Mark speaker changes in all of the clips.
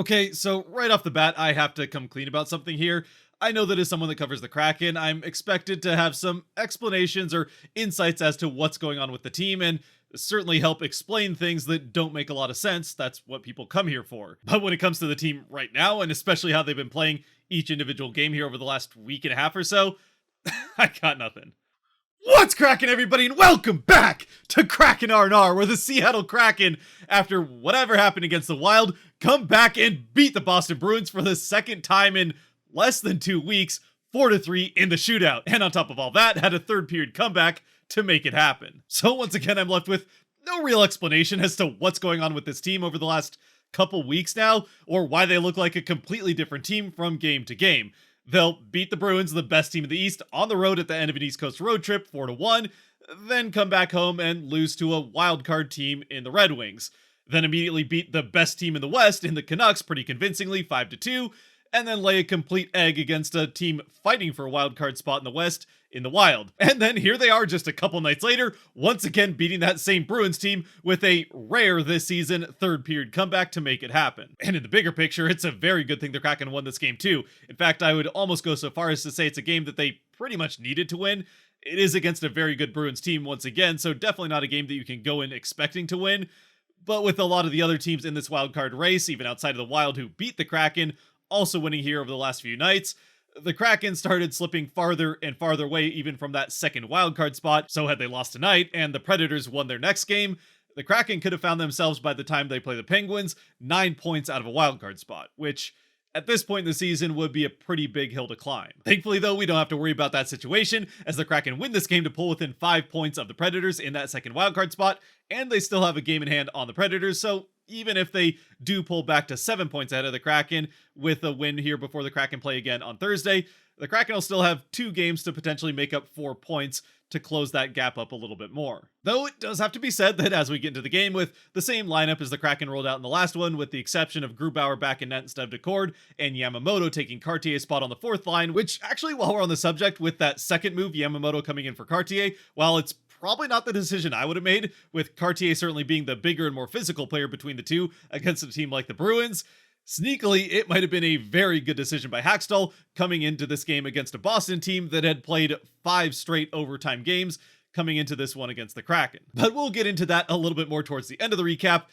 Speaker 1: Okay, so right off the bat, I have to come clean about something here. I know that as someone that covers the Kraken, I'm expected to have some explanations or insights as to what's going on with the team and certainly help explain things that don't make a lot of sense. That's what people come here for. But when it comes to the team right now, and especially how they've been playing each individual game here over the last week and a half or so, I got nothing. What's cracking, everybody, and welcome back to Kraken R&R, where the Seattle Kraken, after whatever happened against the Wild, come back and beat the Boston Bruins for the second time in less than 2 weeks, 4-3 in the shootout. And on top of all that, had a third period comeback to make it happen. So once again, I'm left with no real explanation as to what's going on with this team over the last couple weeks now, or why they look like a completely different team from game to game. They'll beat the Bruins, the best team in the East, on the road at the end of an East Coast road trip, 4-1, then come back home and lose to a wild card team in the Red Wings. Then immediately beat the best team in the West in the Canucks pretty convincingly, 5-2, and then lay a complete egg against a team fighting for a wild card spot in the West in the Wild. And then here they are just a couple nights later, once again beating that same Bruins team with a rare this season third period comeback to make it happen. And in the bigger picture, it's a very good thing the Kraken won this game too. In fact, I would almost go so far as to say it's a game that they pretty much needed to win. It is against a very good Bruins team once again, so definitely not a game that you can go in expecting to win. But with a lot of the other teams in this wild card race, even outside of the Wild who beat the Kraken, also winning here over the last few nights, the Kraken started slipping farther and farther away even from that second wildcard spot, so had they lost tonight and the Predators won their next game, the Kraken could have found themselves by the time they play the Penguins 9 points out of a wildcard spot, which at this point in the season would be a pretty big hill to climb. Thankfully though, we don't have to worry about that situation as the Kraken win this game to pull within 5 points of the Predators in that second wildcard spot, and they still have a game in hand on the Predators, so even if they do pull back to 7 points ahead of the Kraken with a win here before the Kraken play again on Thursday, the Kraken will still have 2 games to potentially make up 4 points to close that gap up a little bit more. Though it does have to be said that as we get into the game with the same lineup as the Kraken rolled out in the last one, with the exception of Grubauer back in net instead of Decord, and Yamamoto taking Cartier's spot on the fourth line, which actually, while we're on the subject, with that second move, Yamamoto coming in for Cartier, while it's probably not the decision I would have made, with Cartier certainly being the bigger and more physical player between the two against a team like the Bruins, sneakily, it might have been a very good decision by Hackstall coming into this game against a Boston team that had played 5 straight overtime games coming into this one against the Kraken. But we'll get into that a little bit more towards the end of the recap,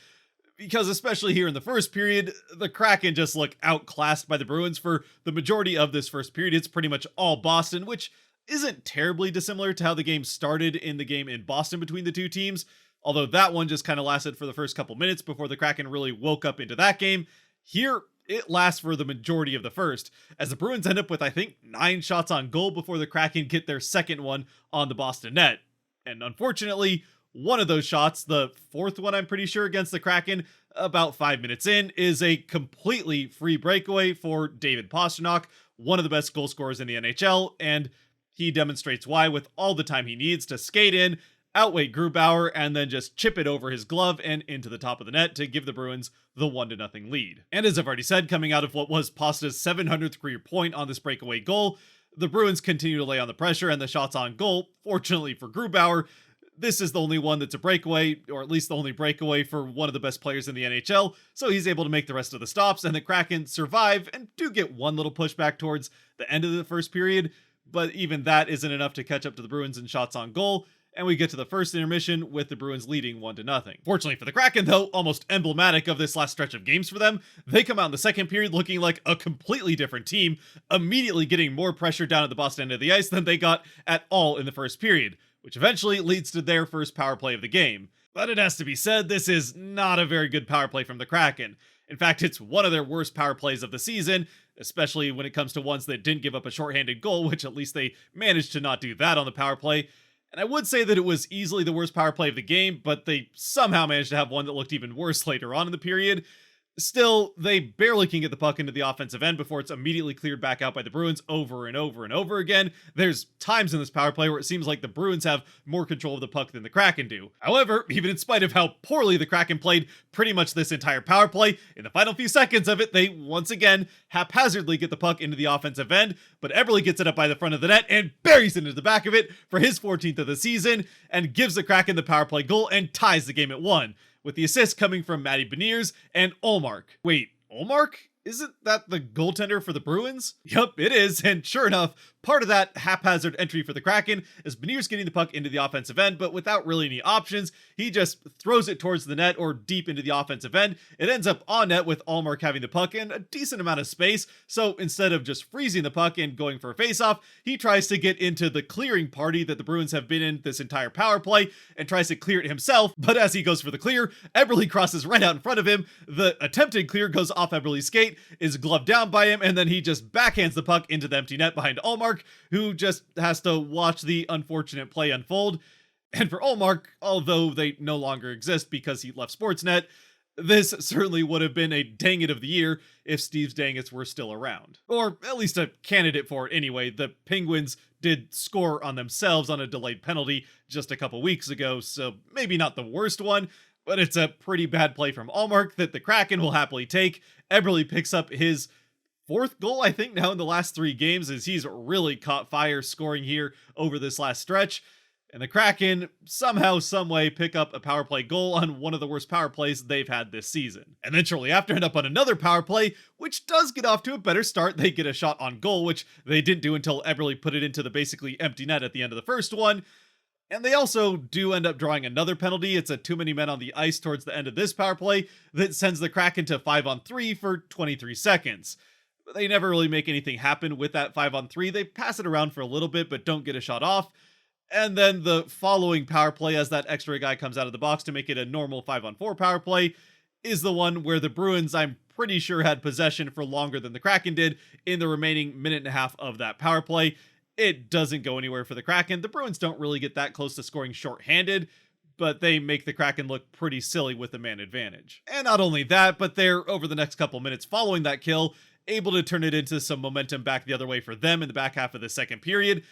Speaker 1: because especially here in the first period, the Kraken just look outclassed by the Bruins for the majority of this first period. It's pretty much all Boston, which isn't terribly dissimilar to how the game started in the game in Boston between the two teams, although that one just kind of lasted for the first couple minutes before the Kraken really woke up into that game. Here, it lasts for the majority of the first, as the Bruins end up with, I think, 9 shots on goal before the Kraken get their second one on the Boston net. And unfortunately, one of those shots, the fourth one I'm pretty sure against the Kraken, about 5 minutes in, is a completely free breakaway for David Pastrnak, one of the best goal scorers in the NHL, and he demonstrates why with all the time he needs to skate in, outweigh Grubauer, and then just chip it over his glove and into the top of the net to give the Bruins the 1-0 lead. And as I've already said, coming out of what was Pasta's 700th career point on this breakaway goal, the Bruins continue to lay on the pressure and the shots on goal. Fortunately for Grubauer, this is the only one that's a breakaway, or at least the only breakaway for one of the best players in the NHL, so he's able to make the rest of the stops, and the Kraken survive and do get one little pushback towards the end of the first period, but even that isn't enough to catch up to the Bruins in shots on goal, and we get to the first intermission with the Bruins leading 1-0. Fortunately for the Kraken though, almost emblematic of this last stretch of games for them, they come out in the second period looking like a completely different team, immediately getting more pressure down at the Boston end of the ice than they got at all in the first period, which eventually leads to their first power play of the game. But it has to be said, this is not a very good power play from the Kraken. In fact, it's one of their worst power plays of the season, especially when it comes to ones that didn't give up a shorthanded goal, which at least they managed to not do that on the power play. And I would say that it was easily the worst power play of the game, but they somehow managed to have one that looked even worse later on in the period. Still, they barely can get the puck into the offensive end before it's immediately cleared back out by the Bruins over and over and over again. There's times in this power play where it seems like the Bruins have more control of the puck than the Kraken do. However, even in spite of how poorly the Kraken played pretty much this entire power play, in the final few seconds of it, they once again haphazardly get the puck into the offensive end, but Eberle gets it up by the front of the net and buries it into the back of it for his 14th of the season, and gives the Kraken the power play goal and ties the game at 1. With the assist coming from Matty Beniers and Olmark. Wait, Olmark? Isn't that the goaltender for the Bruins? Yup, it is, and sure enough, part of that haphazard entry for the Kraken is Beniers getting the puck into the offensive end, but without really any options. He just throws it towards the net or deep into the offensive end. It ends up on net with Olmark having the puck in a decent amount of space, so instead of just freezing the puck and going for a faceoff, he tries to get into the clearing party that the Bruins have been in this entire power play and tries to clear it himself, but as he goes for the clear, Eberle crosses right out in front of him. The attempted clear goes off Eberle's skate, is gloved down by him, and then he just backhands the puck into the empty net behind Olmark, who just has to watch the unfortunate play unfold. And for Olmark, although they no longer exist because he left Sportsnet, this certainly would have been a dang it of the year if Steve's Dangits were still around. Or at least a candidate for it anyway. The Penguins did score on themselves on a delayed penalty just a couple weeks ago, so maybe not the worst one, but it's a pretty bad play from Olmark that the Kraken will happily take. Eberle picks up his 4th goal, I think, now in the last 3 games, as he's really caught fire scoring here over this last stretch. And the Kraken somehow, someway pick up a power play goal on one of the worst power plays they've had this season. And then shortly after end up on another power play, which does get off to a better start. They get a shot on goal, which they didn't do until Eberle put it into the basically empty net at the end of the first one. And they also do end up drawing another penalty. It's a too many men on the ice towards the end of this power play that sends the Kraken to 5-on-3 for 23 seconds. They never really make anything happen with that 5-on-3. They pass it around for a little bit, but don't get a shot off. And then the following power play, as that extra guy comes out of the box to make it a normal 5-on-4 power play, is the one where the Bruins, I'm pretty sure, had possession for longer than the Kraken did in the remaining minute and a half of that power play. It doesn't go anywhere for the Kraken. The Bruins don't really get that close to scoring shorthanded, but they make the Kraken look pretty silly with the man advantage. And not only that, but they're, over the next couple minutes following that kill, able to turn it into some momentum back the other way for them in the back half of the second period.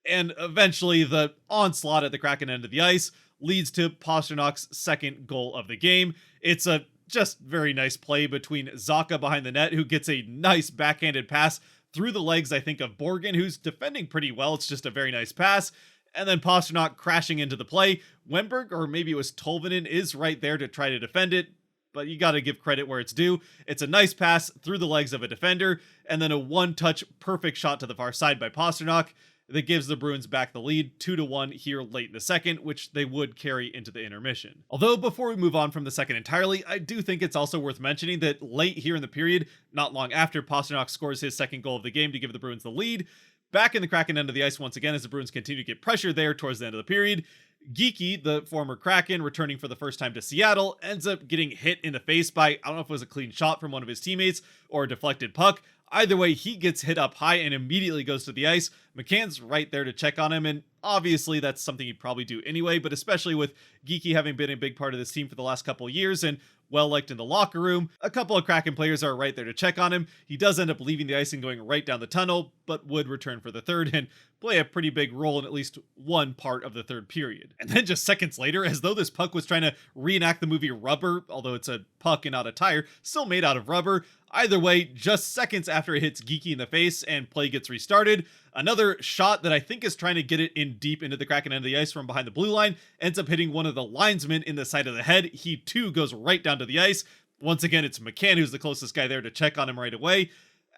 Speaker 1: And eventually the onslaught at the Kraken end of the ice leads to Pasternak's 2nd goal of the game. It's a just very nice play between Zacha behind the net, who gets a nice backhanded pass through the legs, I think, of Borgen, who's defending pretty well. It's just a very nice pass. And then Pasternak crashing into the play. Wenberg, or maybe it was Tolvanen, is right there to try to defend it, but you got to give credit where it's due. It's a nice pass through the legs of a defender, and then a one-touch perfect shot to the far side by Pasternak that gives the Bruins back the lead 2-1 here late in the second, which they would carry into the intermission. Although before we move on from the second entirely, I do think it's also worth mentioning that late here in the period, not long after Pasternak scores his 2nd goal of the game to give the Bruins the lead, back in the Kraken end of the ice once again as the Bruins continue to get pressure there towards the end of the period, Geekie, the former Kraken, returning for the first time to Seattle, ends up getting hit in the face by, I don't know if it was a clean shot from one of his teammates or a deflected puck. Either way, he gets hit up high and immediately goes to the ice. McCann's right there to check on him, and obviously that's something he'd probably do anyway, but especially with Geekie having been a big part of this team for the last couple of years and well-liked in the locker room, a couple of Kraken players are right there to check on him. He does end up leaving the ice and going right down the tunnel, but would return for the third and play a pretty big role in at least one part of the third period. And then just seconds later, as though this puck was trying to reenact the movie Rubber, although it's a puck and not a tire, still made out of rubber. Either way, just seconds after it hits Geekie in the face and play gets restarted, another shot that I think is trying to get it in deep into the Kraken end of the ice from behind the blue line ends up hitting one of the linesmen in the side of the head. He too goes right down to the ice. Once again, it's McCann who's the closest guy there to check on him right away.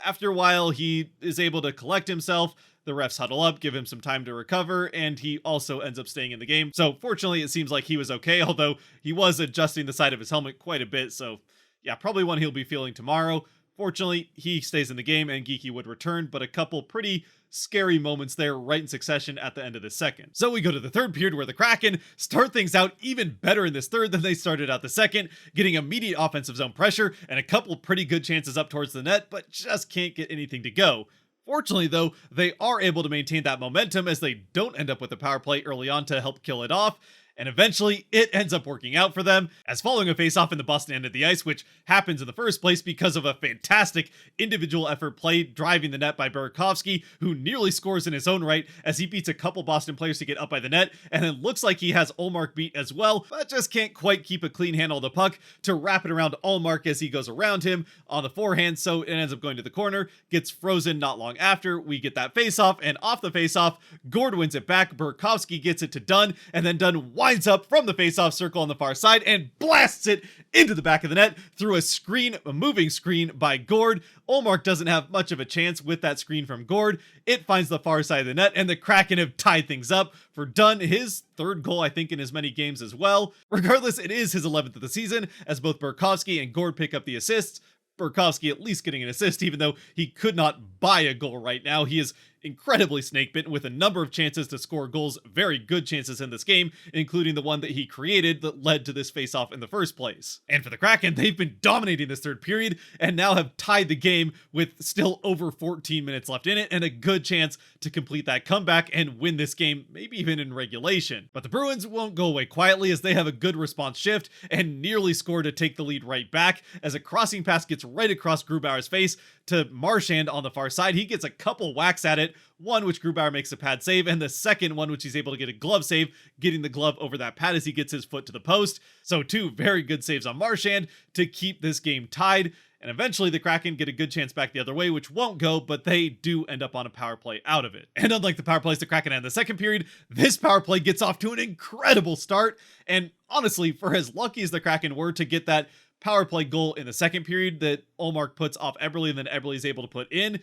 Speaker 1: After a while, he is able to collect himself. The refs huddle up, give him some time to recover, and he also ends up staying in the game. So fortunately, it seems like he was okay, although he was adjusting the side of his helmet quite a bit. So yeah, probably one he'll be feeling tomorrow. Fortunately, he stays in the game and Geekie would return, but a couple pretty scary moments there right in succession at the end of the second. So we go to the third period where the Kraken start things out even better in this third than they started out the second, getting immediate offensive zone pressure and a couple pretty good chances up towards the net, but just can't get anything to go. Fortunately, though, they are able to maintain that momentum as they don't end up with a power play early on to help kill it off. And eventually, it ends up working out for them, as following a face-off in the Boston end of the ice, which happens in the first place because of a fantastic individual effort play driving the net by Burakovsky, who nearly scores in his own right as he beats a couple Boston players to get up by the net, and then looks like he has Olmark beat as well, but just can't quite keep a clean handle of the puck to wrap it around Olmark as he goes around him on the forehand, so it ends up going to the corner, gets frozen not long after. We get that face-off, and off the face-off, Gord wins it back, Burakovsky gets it to Dunn, and then Dunn wide lines up from the faceoff circle on the far side and blasts it into the back of the net through a moving screen by Gord. Ullmark doesn't have much of a chance with that screen from Gord. It finds the far side of the net, and the Kraken have tied things up for Dunn, his third goal, I think, in as many games as well. Regardless, it is his 11th of the season, as both Burakovsky and Gord pick up the assists. Burakovsky at least getting an assist, even though he could not buy a goal right now. He is incredibly snake-bitten with a number of chances to score goals, very good chances in this game, including the one that he created that led to this face-off in the first place. And for the Kraken, they've been dominating this third period and now have tied the game with still over 14 minutes left in it and a good chance to complete that comeback and win this game, maybe even in regulation. But the Bruins won't go away quietly, as they have a good response shift and nearly score to take the lead right back, as a crossing pass gets right across Grubauer's face to Marchand on the far side. He gets a couple whacks at it, one which Grubauer makes a pad save, and the second one which he's able to get a glove save, getting the glove over that pad as he gets his foot to the post. So two very good saves on Marchand to keep this game tied. And eventually the Kraken get a good chance back the other way, which won't go, but they do end up on a power play out of it. And unlike the power plays the Kraken had in the second period, this power play gets off to an incredible start. And honestly, for as lucky as the Kraken were to get that power play goal in the second period that Ullmark puts off Eberle and then Eberle is able to put in,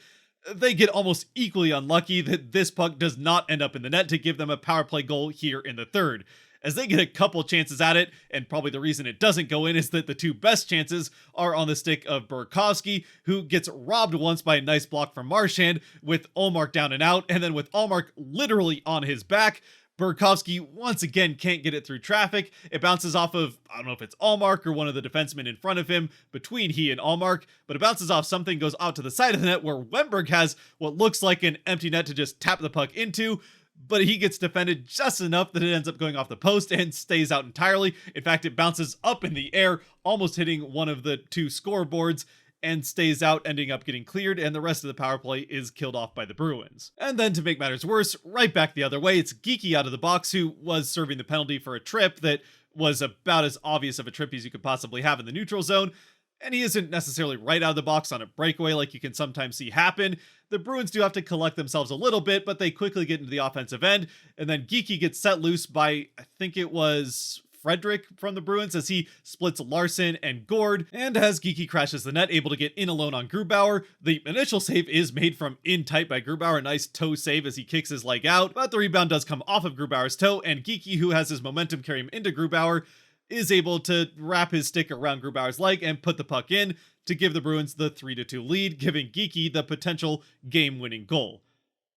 Speaker 1: they get almost equally unlucky that this puck does not end up in the net to give them a power play goal here in the third, as they get a couple chances at it, and probably the reason it doesn't go in is that the two best chances are on the stick of Burakovsky, who gets robbed once by a nice block from Marchand with Ullmark down and out, and then with Ullmark literally on his back, Burakovsky once again can't get it through traffic. It bounces off of, I don't know if it's Ullmark or one of the defensemen in front of him, between he and Ullmark, but it bounces off something, goes out to the side of the net where Wennberg has what looks like an empty net to just tap the puck into, but he gets defended just enough that it ends up going off the post and stays out entirely. In fact, it bounces up in the air, almost hitting one of the two scoreboards, and stays out, ending up getting cleared, and the rest of the power play is killed off by the Bruins. And then to make matters worse, right back the other way, it's Geekie out of the box, who was serving the penalty for a trip that was about as obvious of a trip as you could possibly have in the neutral zone, and he isn't necessarily right out of the box on a breakaway like you can sometimes see happen. The Bruins do have to collect themselves a little bit, but they quickly get into the offensive end, and then Geekie gets set loose by, I think it was Frederick from the Bruins, as he splits Larson and Gord, and as Geekie crashes the net, able to get in alone on Grubauer. The initial save is made from in tight by Grubauer, a nice toe save as he kicks his leg out, but the rebound does come off of Grubauer's toe, and Geekie, who has his momentum carry him into Grubauer, is able to wrap his stick around Grubauer's leg and put the puck in to give the Bruins the 3-2 lead, giving Geekie the potential game-winning goal,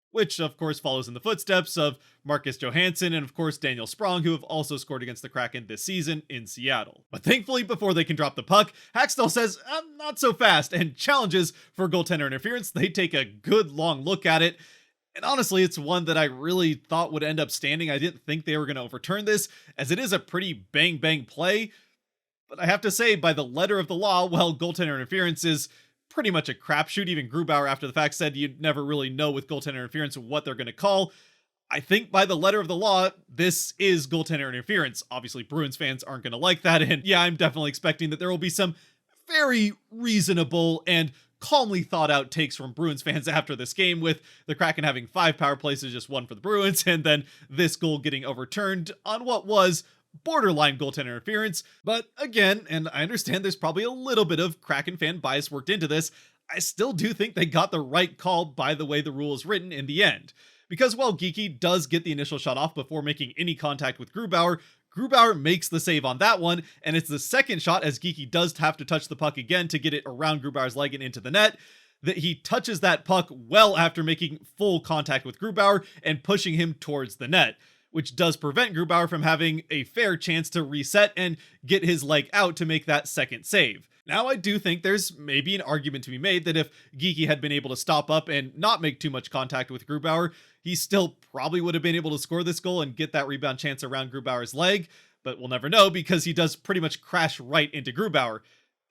Speaker 1: which of course follows in the footsteps of Marcus Johansson and of course Daniel Sprong, who have also scored against the Kraken this season in Seattle. But thankfully, before they can drop the puck, Hackstall says, not so fast, and challenges for goaltender interference. They take a good long look at it, and honestly, it's one that I really thought would end up standing. I didn't think they were going to overturn this, as it is a pretty bang-bang play, but I have to say, by the letter of the law, well, goaltender interference is pretty much a crapshoot. Even Grubauer, after the fact, said you'd never really know with goaltender interference what they're going to call. I think by the letter of the law, this is goaltender interference. Obviously, Bruins fans aren't going to like that, and yeah, I'm definitely expecting that there will be some very reasonable and calmly thought out takes from Bruins fans after this game, with the Kraken having 5 power plays to just 1 for the Bruins, and then this goal getting overturned on what was borderline goaltender interference. But again, and I understand there's probably a little bit of Kraken fan bias worked into this, I still do think they got the right call by the way the rule is written in the end. Because while Geekie does get the initial shot off before making any contact with Grubauer, Grubauer makes the save on that one, and it's the second shot, as Geekie does have to touch the puck again to get it around Grubauer's leg and into the net, that he touches that puck well after making full contact with Grubauer and pushing him towards the net, which does prevent Grubauer from having a fair chance to reset and get his leg out to make that second save. Now, I do think there's maybe an argument to be made that if Geekie had been able to stop up and not make too much contact with Grubauer, he still probably would have been able to score this goal and get that rebound chance around Grubauer's leg, but we'll never know because he does pretty much crash right into Grubauer.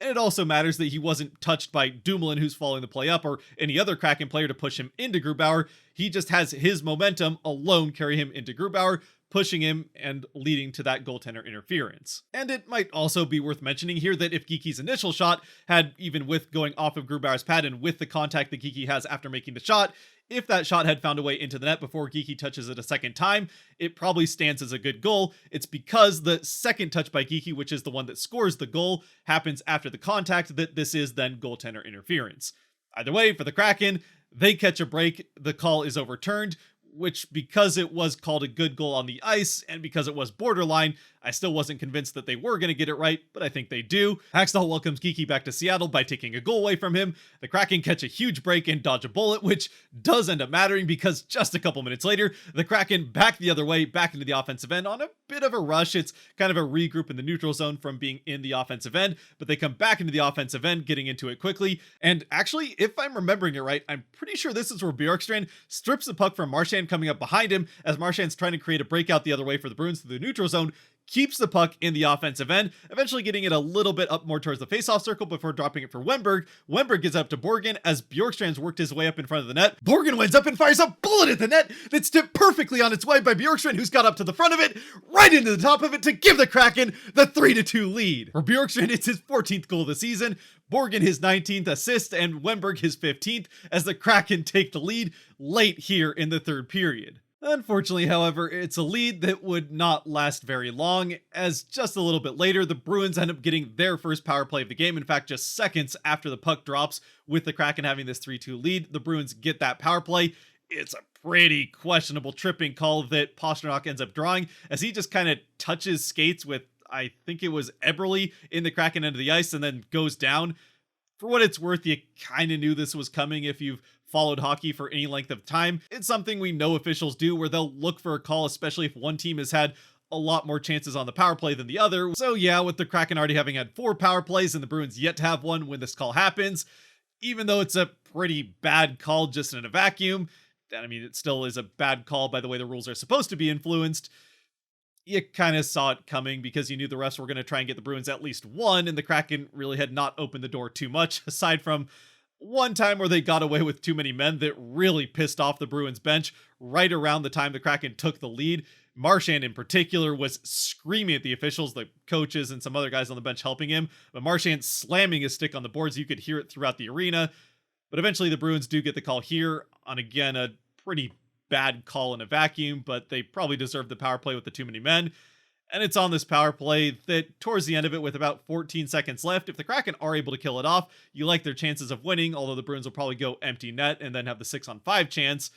Speaker 1: And it also matters that he wasn't touched by Dumoulin, who's following the play up, or any other Kraken player to push him into Grubauer. He just has his momentum alone carry him into Grubauer, pushing him and leading to that goaltender interference. And it might also be worth mentioning here that if Geeky's initial shot had, even with going off of Grubauer's pad and with the contact that Geeky has after making the shot, if that shot had found a way into the net before Geeky touches it a second time, it probably stands as a good goal. It's because the second touch by Geeky, which is the one that scores the goal, happens after the contact, that this is then goaltender interference. Either way, for the Kraken, they catch a break, the call is overturned, which, because it was called a good goal on the ice and because it was borderline, I still wasn't convinced that they were going to get it right, but I think they do. Hackstall welcomes Geeky back to Seattle by taking a goal away from him. The Kraken catch a huge break and dodge a bullet, which does end up mattering because just a couple minutes later, the Kraken back the other way, back into the offensive end on a bit of a rush. It's kind of a regroup in the neutral zone from being in the offensive end, but they come back into the offensive end, getting into it quickly. And actually, if I'm remembering it right, I'm pretty sure this is where Bjorkstrand strips the puck from Marchand coming up behind him as Marchand's trying to create a breakout the other way for the Bruins through the neutral zone, keeps the puck in the offensive end, eventually getting it a little bit up more towards the faceoff circle before dropping it for Wennberg. Wennberg gets up to Borgen as Bjorkstrand's worked his way up in front of the net. Borgen winds up and fires a bullet at the net that's tipped perfectly on its way by Bjorkstrand, who's got up to the front of it, right into the top of it to give the Kraken the 3-2 lead. For Bjorkstrand, it's his 14th goal of the season, Borgen his 19th assist, and Wennberg his 15th as the Kraken take the lead late here in the third period. Unfortunately, however, it's a lead that would not last very long, as just a little bit later, the Bruins end up getting their first power play of the game. In fact, just seconds after the puck drops, with the Kraken having this 3-2 lead, the Bruins get that power play. It's a pretty questionable tripping call that Pastrnak ends up drawing, as he just kind of touches skates with, I think it was Eberle, in the Kraken end of the ice and then goes down. For what it's worth, you kind of knew this was coming if you've followed hockey for any length of time. It's something we know officials do, where they'll look for a call, especially if one team has had a lot more chances on the power play than the other. So yeah, with the Kraken already having had 4 power plays and the Bruins yet to have one when this call happens, even though it's a pretty bad call just in a vacuum, I mean, it still is a bad call by the way the rules are supposed to be influenced. You kind of saw it coming because you knew the refs were going to try and get the Bruins at least one, and the Kraken really had not opened the door too much, aside from one time where they got away with too many men that really pissed off the Bruins bench right around the time the Kraken took the lead. Marchand in particular was screaming at the officials, the coaches and some other guys on the bench helping him, but Marchand slamming his stick on the boards. You could hear it throughout the arena. But eventually the Bruins do get the call here on, again, a pretty bad call in a vacuum, but they probably deserved the power play with the too many men. And it's on this power play that towards the end of it, with about 14 seconds left, if the Kraken are able to kill it off, you like their chances of winning, although the Bruins will probably go empty net and then have the 6-on-5 chance.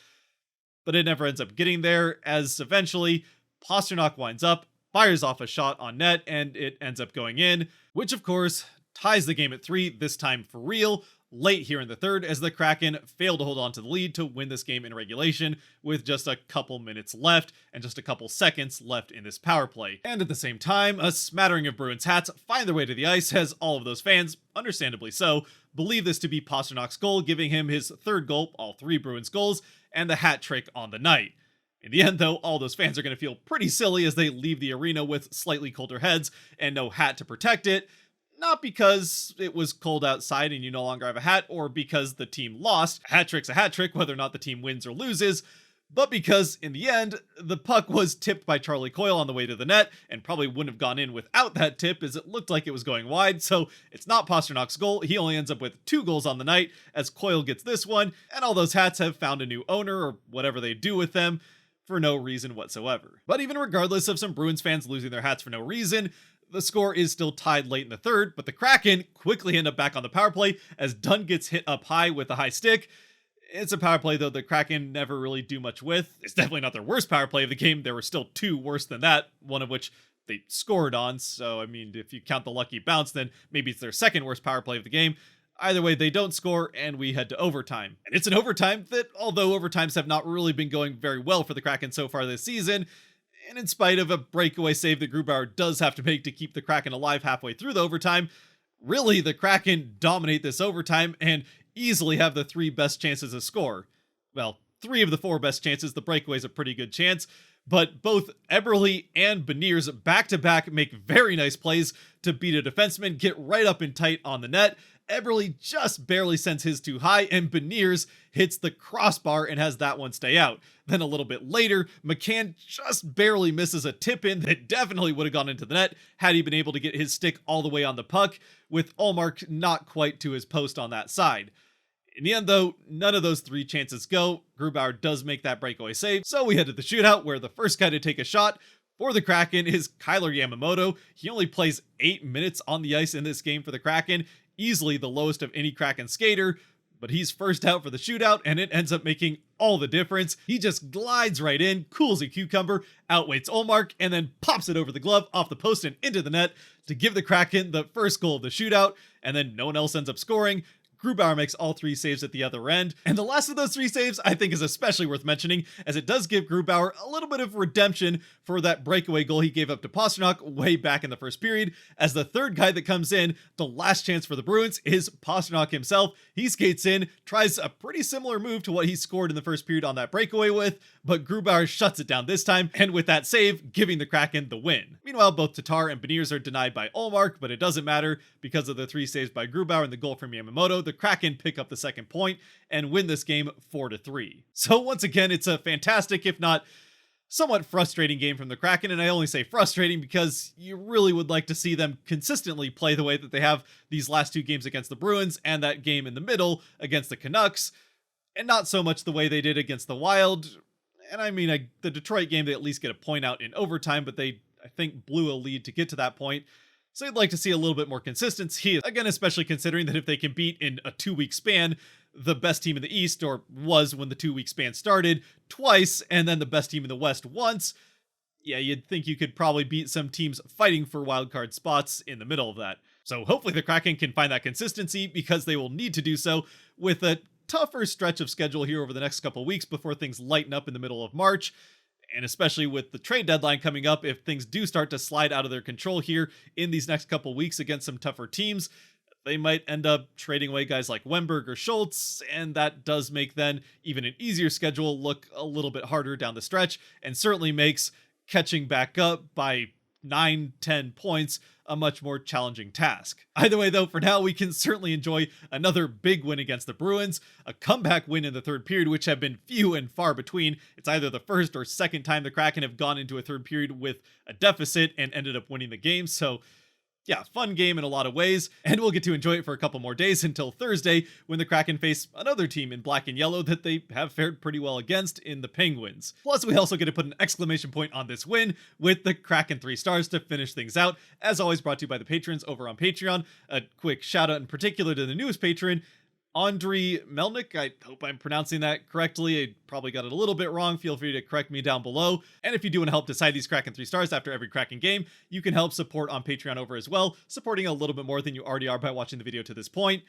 Speaker 1: But it never ends up getting there, as eventually Pastrnak winds up, fires off a shot on net, and it ends up going in, which of course ties the game at 3, this time for real, late here in the third, as the Kraken fail to hold on to the lead to win this game in regulation with just a couple minutes left and just a couple seconds left in this power play. And at the same time, a smattering of Bruins hats find their way to the ice, as all of those fans, understandably so, believe this to be Pasternak's goal, giving him his third goal, all 3 Bruins goals, and the hat trick on the night. In the end, though, all those fans are going to feel pretty silly as they leave the arena with slightly colder heads and no hat to protect it. Not because it was cold outside and you no longer have a hat, or because the team lost. A hat trick's a hat trick, whether or not the team wins or loses, but because, in the end, the puck was tipped by Charlie Coyle on the way to the net, and probably wouldn't have gone in without that tip, as it looked like it was going wide, so it's not Pasternak's goal. He only ends up with 2 goals on the night, as Coyle gets this one, and all those hats have found a new owner, or whatever they do with them, for no reason whatsoever. But even regardless of some Bruins fans losing their hats for no reason, the score is still tied late in the third, but the Kraken quickly end up back on the power play as Dunn gets hit up high with a high stick. It's a power play, though, the Kraken never really do much with. It's definitely not their worst power play of the game. There were still 2 worse than that, one of which they scored on. So, I mean, if you count the lucky bounce, then maybe it's their second worst power play of the game. Either way, they don't score, and we head to overtime. And it's an overtime that, although overtimes have not really been going very well for the Kraken so far this season, and in spite of a breakaway save that Grubauer does have to make to keep the Kraken alive halfway through the overtime, really the Kraken dominate this overtime and easily have the 3 best chances to score. Well, 3 of the 4 best chances. The breakaway's a pretty good chance, but both Eberle and Beniers back-to-back make very nice plays to beat a defenseman, get right up and tight on the net, Eberle just barely sends his too high, and Beniers hits the crossbar and has that one stay out. Then a little bit later, McCann just barely misses a tip-in that definitely would have gone into the net had he been able to get his stick all the way on the puck, with Ullmark not quite to his post on that side. In the end, though, none of those 3 chances go. Grubauer does make that breakaway save, so we head to the shootout, where the first guy to take a shot for the Kraken is Kailer Yamamoto. He only plays 8 minutes on the ice in this game for the Kraken, easily the lowest of any Kraken skater, but he's first out for the shootout, and it ends up making all the difference. He just glides right in, cools a cucumber, outweights Ullmark, and then pops it over the glove off the post and into the net to give the Kraken the first goal of the shootout, and then no one else ends up scoring. Grubauer makes all 3 saves at the other end, and the last of those 3 saves I think is especially worth mentioning, as it does give Grubauer a little bit of redemption for that breakaway goal he gave up to Pastrnak way back in the first period, as the third guy that comes in, the last chance for the Bruins, is Pastrnak himself. He skates in, tries a pretty similar move to what he scored in the first period on that breakaway with, but Grubauer shuts it down this time, and with that save, giving the Kraken the win. Meanwhile, both Tatar and Beniers are denied by Ullmark, but it doesn't matter because of the 3 saves by Grubauer and the goal from Yamamoto. The Kraken pick up the second point and win this game 4-3. So once again, it's a fantastic, if not somewhat frustrating game from the Kraken, and I only say frustrating because you really would like to see them consistently play the way that they have these last 2 games against the Bruins and that game in the middle against the Canucks, and not so much the way they did against the Wild. And I mean, the Detroit game, they at least get a point out in overtime, but they, I think, blew a lead to get to that point. So I'd like to see a little bit more consistency, again, especially considering that if they can beat in a 2-week span the best team in the East, or was when the 2-week span started, twice, and then the best team in the West once, yeah, you'd think you could probably beat some teams fighting for wildcard spots in the middle of that. So hopefully the Kraken can find that consistency, because they will need to do so with a tougher stretch of schedule here over the next couple weeks before things lighten up in the middle of March. And especially with the trade deadline coming up, if things do start to slide out of their control here in these next couple weeks against some tougher teams, they might end up trading away guys like Wemberg or Schultz, and that does make then even an easier schedule look a little bit harder down the stretch, and certainly makes catching back up by 9-10 points a much more challenging task. Either way though, for now we can certainly enjoy another big win against the Bruins, a comeback win in the third period, which have been few and far between. It's either the first or second time the Kraken have gone into a third period with a deficit and ended up winning the game, so yeah, fun game in a lot of ways, and we'll get to enjoy it for a couple more days until Thursday, when the Kraken face another team in black and yellow that they have fared pretty well against in the Penguins. Plus, we also get to put an exclamation point on this win with the Kraken 3 stars to finish things out. As always, brought to you by the patrons over on Patreon. A quick shout out in particular to the newest patron, Andriy Melnik. I hope I'm pronouncing that correctly. I probably got it a little bit wrong. Feel free to correct me down below. And if you do want to help decide these Kraken 3 stars after every Kraken game, you can help support on Patreon over as well, supporting a little bit more than you already are by watching the video to this point.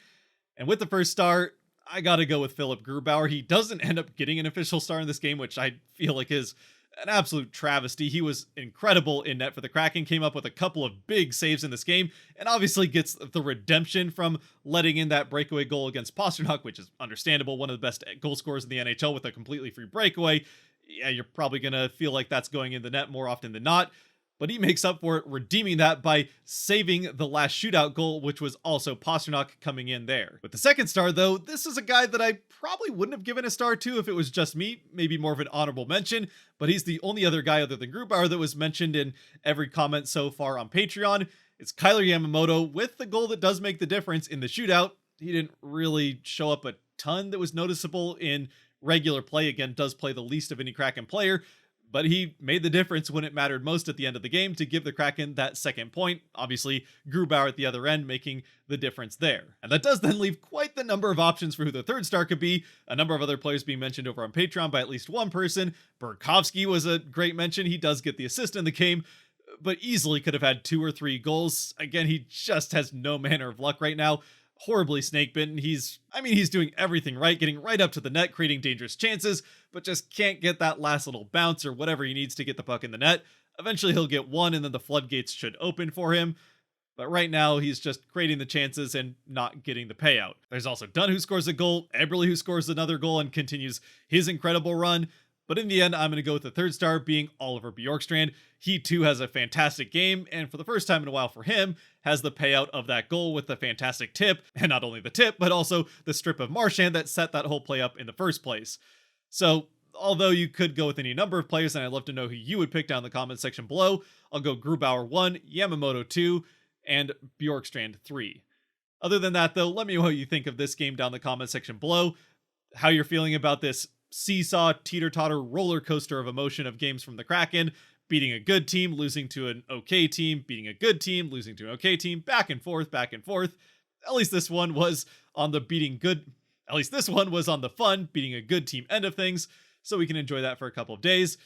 Speaker 1: And with the first star, I gotta go with Philip Grubauer. He doesn't end up getting an official star in this game, which I feel like is an absolute travesty. He was incredible in net for the Kraken, came up with a couple of big saves in this game, and obviously gets the redemption from letting in that breakaway goal against Pastrnak, which is understandable. One of the best goal scorers in the NHL with a completely free breakaway. Yeah, you're probably going to feel like that's going in the net more often than not. But he makes up for it, redeeming that by saving the last shootout goal, which was also Pastrnak coming in there. With the second star, though, this is a guy that I probably wouldn't have given a star to if it was just me, maybe more of an honorable mention, but he's the only other guy other than Grubauer that was mentioned in every comment so far on Patreon. It's Kailer Yamamoto with the goal that does make the difference in the shootout. He didn't really show up a ton that was noticeable in regular play. Again, does play the least of any Kraken player, but he made the difference when it mattered most at the end of the game to give the Kraken that second point. Obviously, Grubauer at the other end making the difference there. And that does then leave quite the number of options for who the third star could be. A number of other players being mentioned over on Patreon by at least one person. Burakovsky was a great mention. He does get the assist in the game, but easily could have had 2 or 3 goals. Again, he just has no manner of luck right now. Horribly snake bitten. He's doing everything right, getting right up to the net, creating dangerous chances, but just can't get that last little bounce or whatever he needs to get the puck in the net. Eventually he'll get one, and then the floodgates should open for him. But right now he's just creating the chances and not getting the payout. There's also Dunn, who scores a goal, Eberle, who scores another goal and continues his incredible run. But in the end, I'm going to go with the third star being Oliver Bjorkstrand. He too has a fantastic game, and for the first time in a while for him, has the payout of that goal with the fantastic tip, and not only the tip, but also the strip of Marchand that set that whole play up in the first place. So, although you could go with any number of players, and I'd love to know who you would pick down in the comment section below, I'll go Grubauer 1, Yamamoto 2, and Bjorkstrand 3. Other than that, though, let me know what you think of this game down in the comment section below, how you're feeling about this seesaw, teeter-totter roller coaster of emotion of games from the Kraken, beating a good team, losing to an okay team, beating a good team, losing to an okay team, back and forth, back and forth. At least this one was on the fun, beating a good team end of things, so we can enjoy that for a couple of days.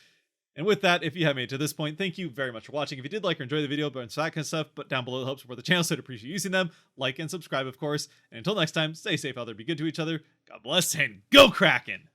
Speaker 1: And with that, if you have made it to this point, thank you very much for watching. If you did like or enjoy the video, but that kind of stuff, but down below helps support the channel, so I'd appreciate using them. Like and subscribe, of course. And until next time, stay safe out there, be good to each other. God bless, and go Kraken!